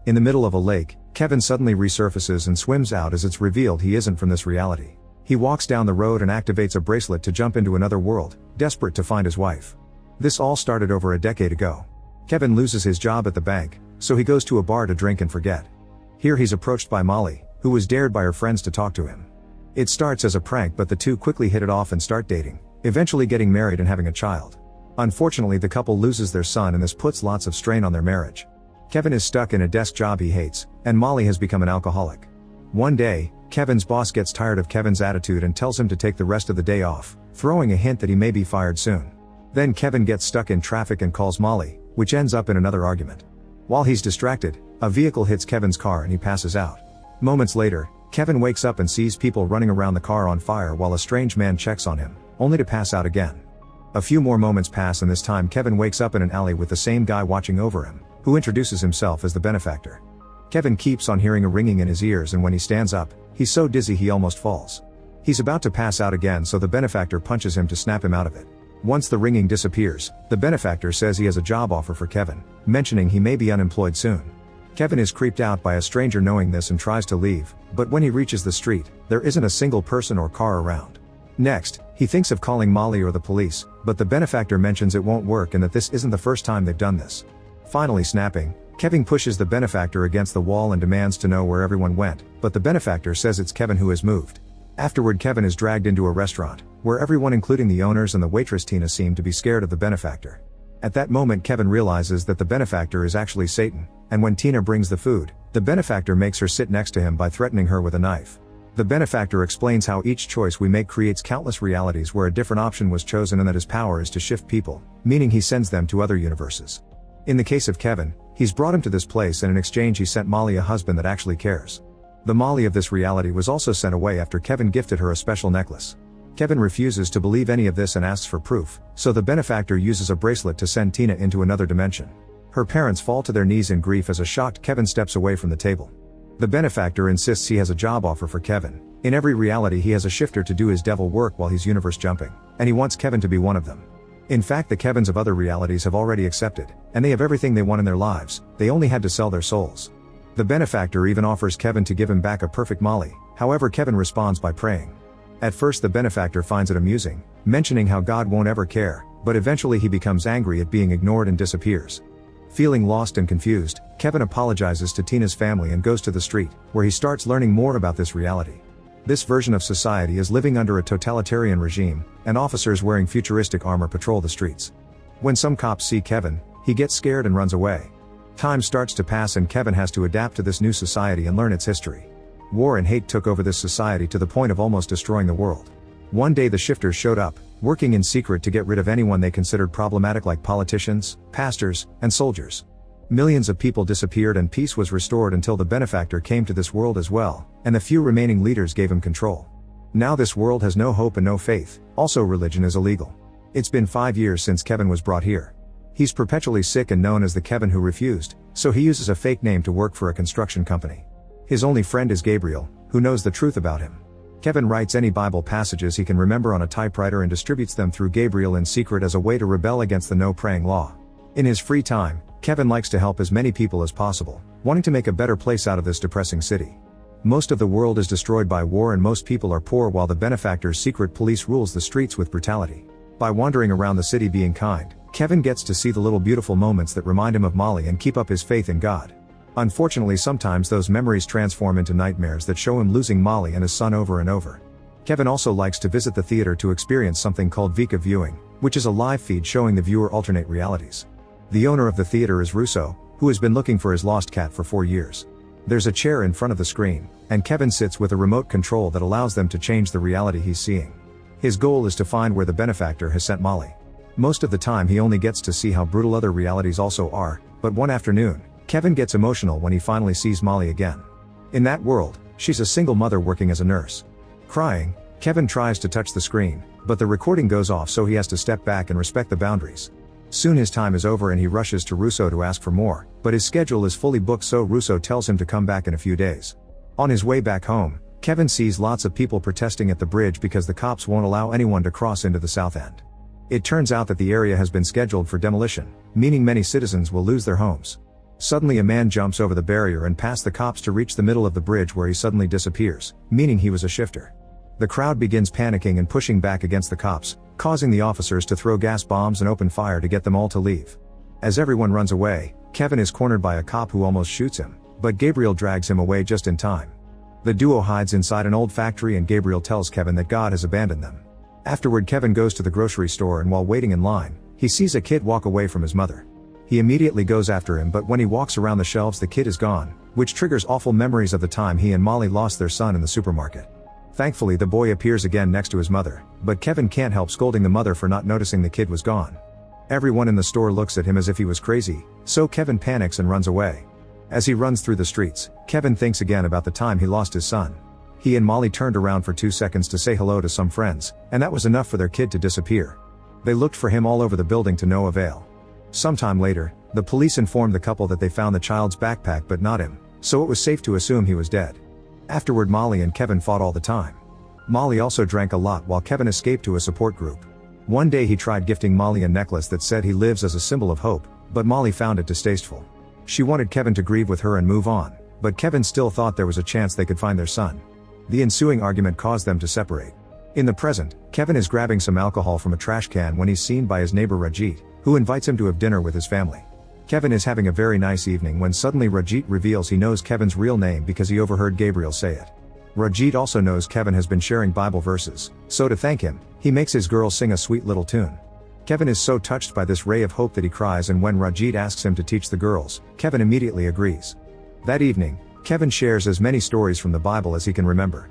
In the middle of a lake, Kevin suddenly resurfaces and swims out as it's revealed he isn't from this reality. He walks down the road and activates a bracelet to jump into another world, desperate to find his wife. This all started over a decade ago. Kevin loses his job at the bank, so he goes to a bar to drink and forget. Here he's approached by Molly, who was dared by her friends to talk to him. It starts as a prank, but the two quickly hit it off and start dating, eventually getting married and having a child. Unfortunately, the couple loses their son, and this puts lots of strain on their marriage. Kevin is stuck in a desk job he hates, and Molly has become an alcoholic. One day, Kevin's boss gets tired of Kevin's attitude and tells him to take the rest of the day off, throwing a hint that he may be fired soon. Then Kevin gets stuck in traffic and calls Molly, which ends up in another argument. While he's distracted, a vehicle hits Kevin's car and he passes out. Moments later, Kevin wakes up and sees people running around the car on fire while a strange man checks on him, only to pass out again. A few more moments pass, and this time Kevin wakes up in an alley with the same guy watching over him, who introduces himself as the benefactor. Kevin keeps on hearing a ringing in his ears, and when he stands up, he's so dizzy he almost falls. He's about to pass out again, so the benefactor punches him to snap him out of it. Once the ringing disappears, the benefactor says he has a job offer for Kevin, mentioning he may be unemployed soon. Kevin is creeped out by a stranger knowing this and tries to leave, but when he reaches the street, there isn't a single person or car around. Next, he thinks of calling Molly or the police, but the benefactor mentions it won't work and that this isn't the first time they've done this. Finally snapping, Kevin pushes the benefactor against the wall and demands to know where everyone went, but the benefactor says it's Kevin who has moved. Afterward, Kevin is dragged into a restaurant, where everyone including the owners and the waitress Tina seem to be scared of the benefactor. At that moment, Kevin realizes that the benefactor is actually Satan, and when Tina brings the food, the benefactor makes her sit next to him by threatening her with a knife. The benefactor explains how each choice we make creates countless realities where a different option was chosen, and that his power is to shift people, meaning he sends them to other universes. In the case of Kevin, he's brought him to this place, and in exchange he sent Molly a husband that actually cares. The Molly of this reality was also sent away after Kevin gifted her a special necklace. Kevin refuses to believe any of this and asks for proof, so the benefactor uses a bracelet to send Tina into another dimension. Her parents fall to their knees in grief as a shocked Kevin steps away from the table. The benefactor insists he has a job offer for Kevin. In every reality he has a shifter to do his devil work while he's universe jumping, and he wants Kevin to be one of them. In fact, the Kevins of other realities have already accepted, and they have everything they want in their lives, they only had to sell their souls. The benefactor even offers Kevin to give him back a perfect Molly, however Kevin responds by praying. At first the benefactor finds it amusing, mentioning how God won't ever care, but eventually he becomes angry at being ignored and disappears. Feeling lost and confused, Kevin apologizes to Tina's family and goes to the street, where he starts learning more about this reality. This version of society is living under a totalitarian regime, and officers wearing futuristic armor patrol the streets. When some cops see Kevin, he gets scared and runs away. Time starts to pass and Kevin has to adapt to this new society and learn its history. War and hate took over this society to the point of almost destroying the world. One day the shifters showed up, working in secret to get rid of anyone they considered problematic, like politicians, pastors, and soldiers. Millions of people disappeared and peace was restored until the benefactor came to this world as well, and the few remaining leaders gave him control. Now this world has no hope and no faith, also religion is illegal. It's been 5 years since Kevin was brought here. He's perpetually sick and known as the Kevin who refused, so he uses a fake name to work for a construction company. His only friend is Gabriel, who knows the truth about him. Kevin writes any Bible passages he can remember on a typewriter and distributes them through Gabriel in secret as a way to rebel against the no praying law. In his free time, Kevin likes to help as many people as possible, wanting to make a better place out of this depressing city. Most of the world is destroyed by war and most people are poor, while the benefactor's secret police rules the streets with brutality. By wandering around the city being kind, Kevin gets to see the little beautiful moments that remind him of Molly and keep up his faith in God. Unfortunately, sometimes those memories transform into nightmares that show him losing Molly and his son over and over. Kevin also likes to visit the theater to experience something called Vika viewing, which is a live feed showing the viewer alternate realities. The owner of the theater is Russo, who has been looking for his lost cat for 4 years. There's a chair in front of the screen, and Kevin sits with a remote control that allows them to change the reality he's seeing. His goal is to find where the benefactor has sent Molly. Most of the time he only gets to see how brutal other realities also are, but one afternoon, Kevin gets emotional when he finally sees Molly again. In that world, she's a single mother working as a nurse. Crying, Kevin tries to touch the screen, but the recording goes off, so he has to step back and respect the boundaries. Soon his time is over and he rushes to Russo to ask for more, but his schedule is fully booked, so Russo tells him to come back in a few days. On his way back home, Kevin sees lots of people protesting at the bridge because the cops won't allow anyone to cross into the south end. It turns out that the area has been scheduled for demolition, meaning many citizens will lose their homes. Suddenly a man jumps over the barrier and past the cops to reach the middle of the bridge where he suddenly disappears, meaning he was a shifter. The crowd begins panicking and pushing back against the cops, causing the officers to throw gas bombs and open fire to get them all to leave. As everyone runs away, Kevin is cornered by a cop who almost shoots him, but Gabriel drags him away just in time. The duo hides inside an old factory and Gabriel tells Kevin that God has abandoned them. Afterward, Kevin goes to the grocery store and while waiting in line, he sees a kid walk away from his mother. He immediately goes after him, but when he walks around the shelves the kid is gone, which triggers awful memories of the time he and Molly lost their son in the supermarket. Thankfully the boy appears again next to his mother, but Kevin can't help scolding the mother for not noticing the kid was gone. Everyone in the store looks at him as if he was crazy, so Kevin panics and runs away. As he runs through the streets, Kevin thinks again about the time he lost his son. He and Molly turned around for 2 seconds to say hello to some friends, and that was enough for their kid to disappear. They looked for him all over the building to no avail. Sometime later, the police informed the couple that they found the child's backpack but not him, so it was safe to assume he was dead. Afterward, Molly and Kevin fought all the time. Molly also drank a lot while Kevin escaped to a support group. One day he tried gifting Molly a necklace that said he lives as a symbol of hope, but Molly found it distasteful. She wanted Kevin to grieve with her and move on, but Kevin still thought there was a chance they could find their son. The ensuing argument caused them to separate. In the present, Kevin is grabbing some alcohol from a trash can when he's seen by his neighbor Rajit, who invites him to have dinner with his family. Kevin is having a very nice evening when suddenly Rajit reveals he knows Kevin's real name because he overheard Gabriel say it. Rajit also knows Kevin has been sharing Bible verses, so to thank him, he makes his girl sing a sweet little tune. Kevin is so touched by this ray of hope that he cries, and when Rajit asks him to teach the girls, Kevin immediately agrees. That evening, Kevin shares as many stories from the Bible as he can remember.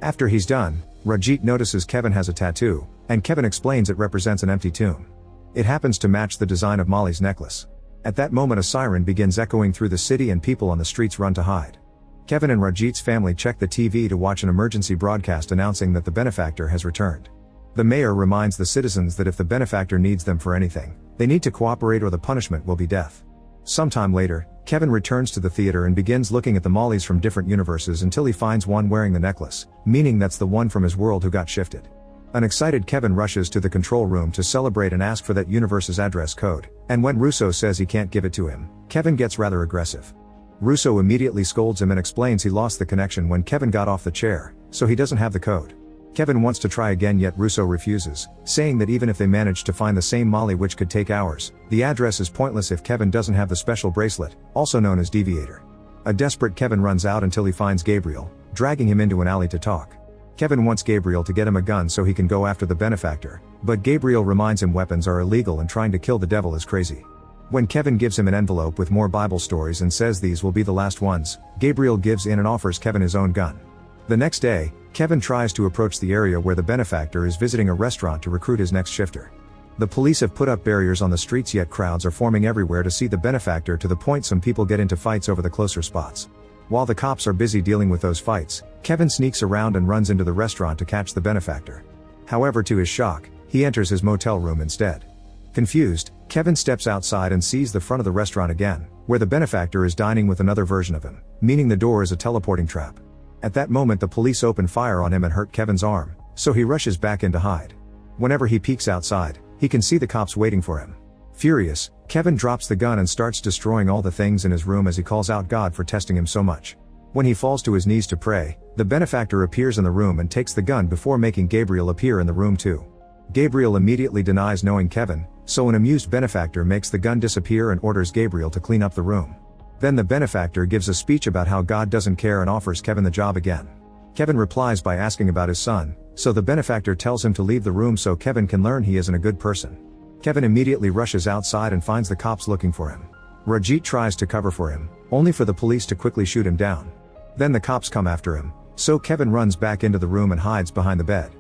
After he's done, Rajit notices Kevin has a tattoo, and Kevin explains it represents an empty tomb. It happens to match the design of Molly's necklace. At that moment a siren begins echoing through the city and people on the streets run to hide. Kevin and Rajit's family check the TV to watch an emergency broadcast announcing that the benefactor has returned. The mayor reminds the citizens that if the benefactor needs them for anything, they need to cooperate or the punishment will be death. Sometime later, Kevin returns to the theater and begins looking at the Mollys from different universes until he finds one wearing the necklace, meaning that's the one from his world who got shifted. An excited Kevin rushes to the control room to celebrate and ask for that universe's address code, and when Russo says he can't give it to him, Kevin gets rather aggressive. Russo immediately scolds him and explains he lost the connection when Kevin got off the chair, so he doesn't have the code. Kevin wants to try again, yet Russo refuses, saying that even if they manage to find the same Molly, which could take hours, the address is pointless if Kevin doesn't have the special bracelet, also known as Deviator. A desperate Kevin runs out until he finds Gabriel, dragging him into an alley to talk. Kevin wants Gabriel to get him a gun so he can go after the benefactor, but Gabriel reminds him weapons are illegal and trying to kill the devil is crazy. When Kevin gives him an envelope with more Bible stories and says these will be the last ones, Gabriel gives in and offers Kevin his own gun. The next day, Kevin tries to approach the area where the benefactor is visiting a restaurant to recruit his next shifter. The police have put up barriers on the streets, yet crowds are forming everywhere to see the benefactor, to the point some people get into fights over the closer spots. While the cops are busy dealing with those fights, Kevin sneaks around and runs into the restaurant to catch the benefactor. However, to his shock, he enters his motel room instead. Confused, Kevin steps outside and sees the front of the restaurant again, where the benefactor is dining with another version of him, meaning the door is a teleporting trap. At that moment the police open fire on him and hurt Kevin's arm, so he rushes back in to hide. Whenever he peeks outside, he can see the cops waiting for him. Furious, Kevin drops the gun and starts destroying all the things in his room as he calls out God for testing him so much. When he falls to his knees to pray, the benefactor appears in the room and takes the gun before making Gabriel appear in the room too. Gabriel immediately denies knowing Kevin, so an amused benefactor makes the gun disappear and orders Gabriel to clean up the room. Then the benefactor gives a speech about how God doesn't care and offers Kevin the job again. Kevin replies by asking about his son, so the benefactor tells him to leave the room so Kevin can learn he isn't a good person. Kevin immediately rushes outside and finds the cops looking for him. Rajit tries to cover for him, only for the police to quickly shoot him down. Then the cops come after him, so Kevin runs back into the room and hides behind the bed.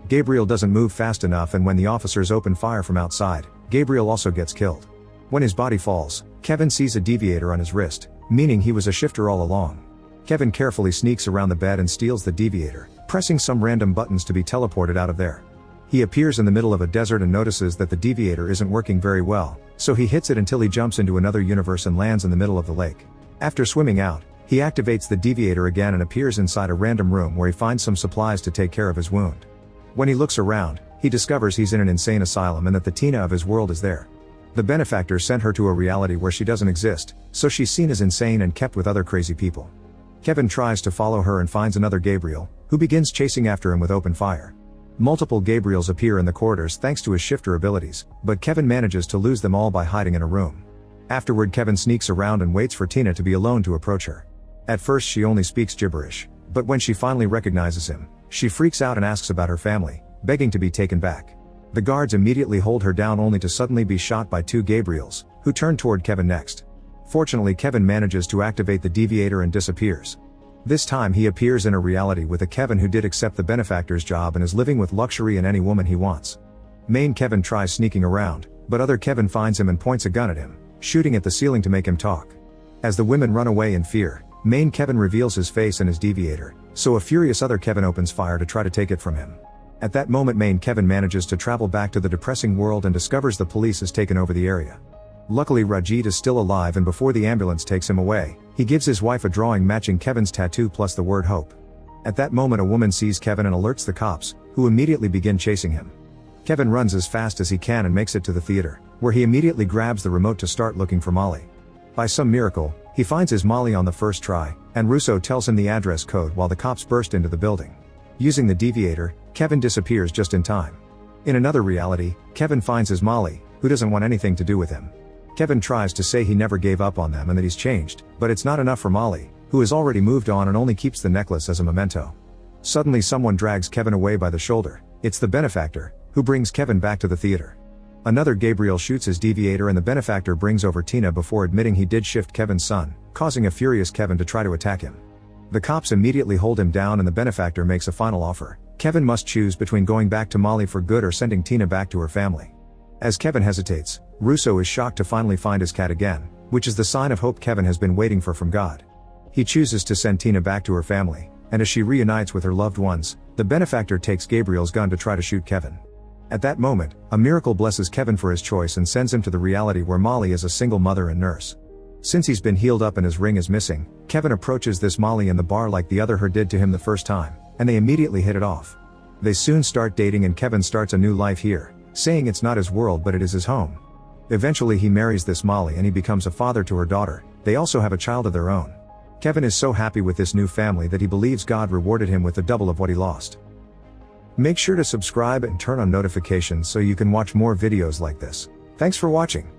Gabriel doesn't move fast enough, and when the officers open fire from outside, Gabriel also gets killed. When his body falls, Kevin sees a deviator on his wrist, meaning he was a shifter all along. Kevin carefully sneaks around the bed and steals the deviator, pressing some random buttons to be teleported out of there. He appears in the middle of a desert and notices that the deviator isn't working very well, so he hits it until he jumps into another universe and lands in the middle of the lake. After swimming out, he activates the deviator again and appears inside a random room where he finds some supplies to take care of his wound. When he looks around, he discovers he's in an insane asylum and that the Tina of his world is there. The benefactor sent her to a reality where she doesn't exist, so she's seen as insane and kept with other crazy people. Kevin tries to follow her and finds another Gabriel, who begins chasing after him with open fire. Multiple Gabriels appear in the corridors thanks to his shifter abilities, but Kevin manages to lose them all by hiding in a room. Afterward, Kevin sneaks around and waits for Tina to be alone to approach her. At first she only speaks gibberish, but when she finally recognizes him, she freaks out and asks about her family, begging to be taken back. The guards immediately hold her down only to suddenly be shot by two Gabriels, who turn toward Kevin next. Fortunately, Kevin manages to activate the deviator and disappears. This time he appears in a reality with a Kevin who did accept the benefactor's job and is living with luxury and any woman he wants. Main Kevin tries sneaking around, but other Kevin finds him and points a gun at him, shooting at the ceiling to make him talk. As the women run away in fear, Main Kevin reveals his face and his deviator, so a furious other Kevin opens fire to try to take it from him. At that moment, Main Kevin manages to travel back to the depressing world and discovers the police has taken over the area. Luckily, Rajit is still alive, and before the ambulance takes him away, he gives his wife a drawing matching Kevin's tattoo plus the word hope. At that moment, a woman sees Kevin and alerts the cops, who immediately begin chasing him. Kevin runs as fast as he can and makes it to the theater, where he immediately grabs the remote to start looking for Molly. By some miracle, he finds his Molly on the first try, and Russo tells him the address code while the cops burst into the building. Using the deviator, Kevin disappears just in time. In another reality, Kevin finds his Molly, who doesn't want anything to do with him. Kevin tries to say he never gave up on them and that he's changed, but it's not enough for Molly, who has already moved on and only keeps the necklace as a memento. Suddenly someone drags Kevin away by the shoulder. It's the benefactor, who brings Kevin back to the theater. Another Gabriel shoots his deviator and the benefactor brings over Tina before admitting he did shift Kevin's son, causing a furious Kevin to try to attack him. The cops immediately hold him down and the benefactor makes a final offer. Kevin must choose between going back to Molly for good or sending Tina back to her family. As Kevin hesitates, Russo is shocked to finally find his cat again, which is the sign of hope Kevin has been waiting for from God. He chooses to send Tina back to her family, and as she reunites with her loved ones, the benefactor takes Gabriel's gun to try to shoot Kevin. At that moment, a miracle blesses Kevin for his choice and sends him to the reality where Molly is a single mother and nurse. Since he's been healed up and his ring is missing, Kevin approaches this Molly in the bar like the other her did to him the first time, and they immediately hit it off. They soon start dating and Kevin starts a new life here, saying it's not his world but it is his home. Eventually he marries this Molly and he becomes a father to her daughter. They also have a child of their own. Kevin is so happy with this new family that he believes God rewarded him with the double of what he lost. Make sure to subscribe and turn on notifications so you can watch more videos like this. Thanks for watching.